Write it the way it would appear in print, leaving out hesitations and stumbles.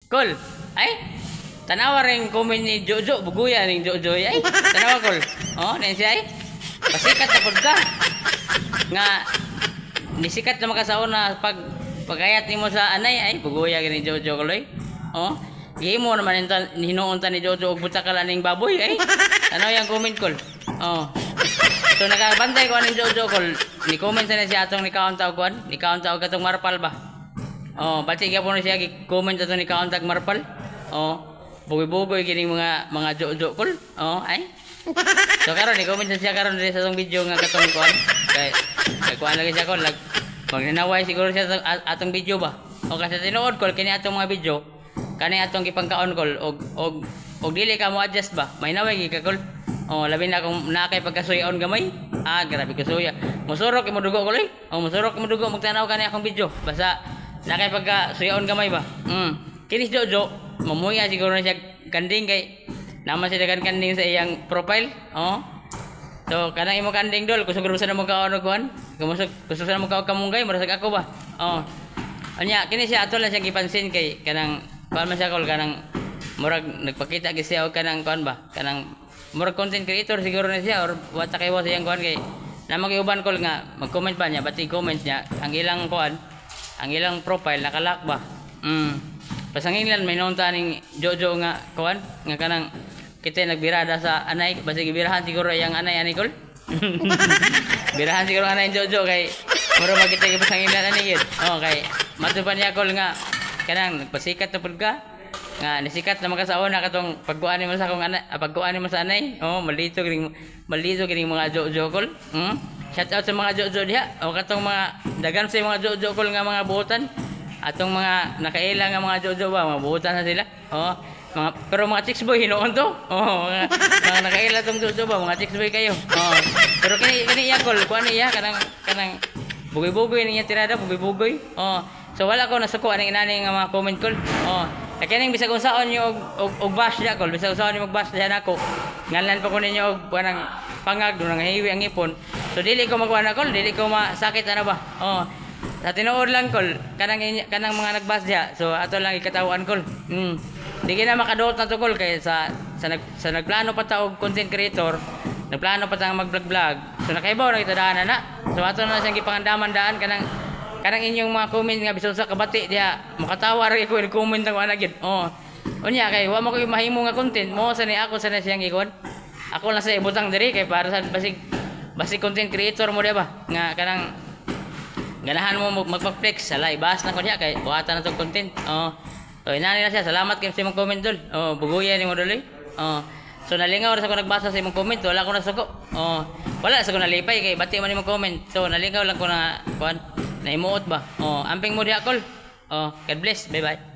Kol. Ay. Tanawa ring comment ni Jojo, buguya ning Jojo ay. Tanawa kol. Oh, nen siya ay. Pasikat na pud ka. Nga nisikat na makasaon na pagayat nimo sa anay ay buguya gani Jojo koloy. Oh. Gihimo naman hinuon ta ni Jojo og buta ka laning baboy ay. Ano yang comment kol? Oh. So nakabantay ko aning Jojo kol. Ni comment sa siya atong ni count tawag kuan, ni count tawag katong marpal ba. Oh, bati gyapon siya gi-comment ato ni count tag marpal. Oh. Bugoy-bugoy kining mga Jojo kol. Oh, ay. So karon ni comment siya karon diri sa tong video nga katong kuan. Kay kuan lagi siya kol magnanaway siguro siya sa atong video ba. O kasi tinuod kol kini atong mga video. Kani atong gipangkaon kol og dili ka mo adjust ba. May naway gi ka kol. Oh, labi na kung nakay pagkasuyaon gamay. Ah, grabe kasuya. Musurok imo dugo kol eh. Oh, musurok imo dugo magtanaw kani akong video. Basta nakay pagkasuyaon gamay ba. Kini Jojo mamuya siguro na siya kanding kay naman siya kanding sa iyang profile. Oh. So kanang imo kanding dol kusog sa mo kaon kuan. Kusog sa mo kaon kamunggay murag ako ba. Oh. Anya kini siya ato lang siya gipansin kay kanang kuan man siya kol kanang murag nagpakita gyud siya og kanang kuan ba. Kanang murag content creator siguro na siya or wata kay wa siyang kuan kay namang iuban kol nga mag-comment pa niya bati comment niya ang ilang kuan ang ilang profile nakalak ba. Pasanginglan may nonta ning Jojo nga kuan nga kanang kita nagbirada sa anay basta gibirahan siguro yang anay ani kol. Birahan siguro anay Jojo kay mura makita gyud pasanginglan ani gyud. Oh kay matupan niya kol nga kanang nagpasikat na pud ka nga nisikat na makasaon na katong pagkuan mo sa akong anay pagkuan mo sa anay. Oh malito gining mga Jojo kol. Shout out sa mga Jojo diha o katong mga dagan sa mga Jojo kol nga mga buotan. Atong mga nakaila nga mga Jojo ba, mga buhutan na sila. Oh, pero mga chicks boy hinuon to. Oh, mga nakaila tong Jojo ba, mga chicks boy kayo. Oh. Pero kani iya kol, kuan iya kanang bugoy-bugoy niya tirada, bugoy-bugoy. Oh. So wala ko nasuko aning inani nga mga comment kol. Oh. Kaning bisag unsaon niyo og bash dia kol, bisag unsaon niyo mag-bash diha nako. Ngalan pa ko ninyo og kanang pangag do nang hiwi ang ipon. So dili ko magkuan na kol, dili ko masakit ana ba. Oh. Sa tinuod lang kol kanang mga nagbas diha so ato lang ikatawan kol di na makaduot na to kol kay sa nagplano pa ta og content creator nagplano pa ta mag-vlog so nakaibaw na itadaan na so ato na siyang gipangandaman daan kanang inyong mga comment nga bisan sa kabati diha makatawa ra ko i-comment ang ana gyud unya kay wa mo ko mahimo nga content mo sa ni ako sa na siyang gikon ako lang sa ibutang diri kay para sa basig content creator mo diha ba nga kanang ganahan mo magpa-flex sa live bas na ko diha kay buhatan na tong content. So inani na siya. Salamat kay sa imong comment dol. Buguyan nimo dol. So nalingaw ra sa ko nagbasa sa imong comment, wala ko nasuko. Wala sa ko nalipay kay bati man imong comment. So nalingaw lang ko na kuan na imuot ba. Amping mo diha kol. God bless. Bye bye.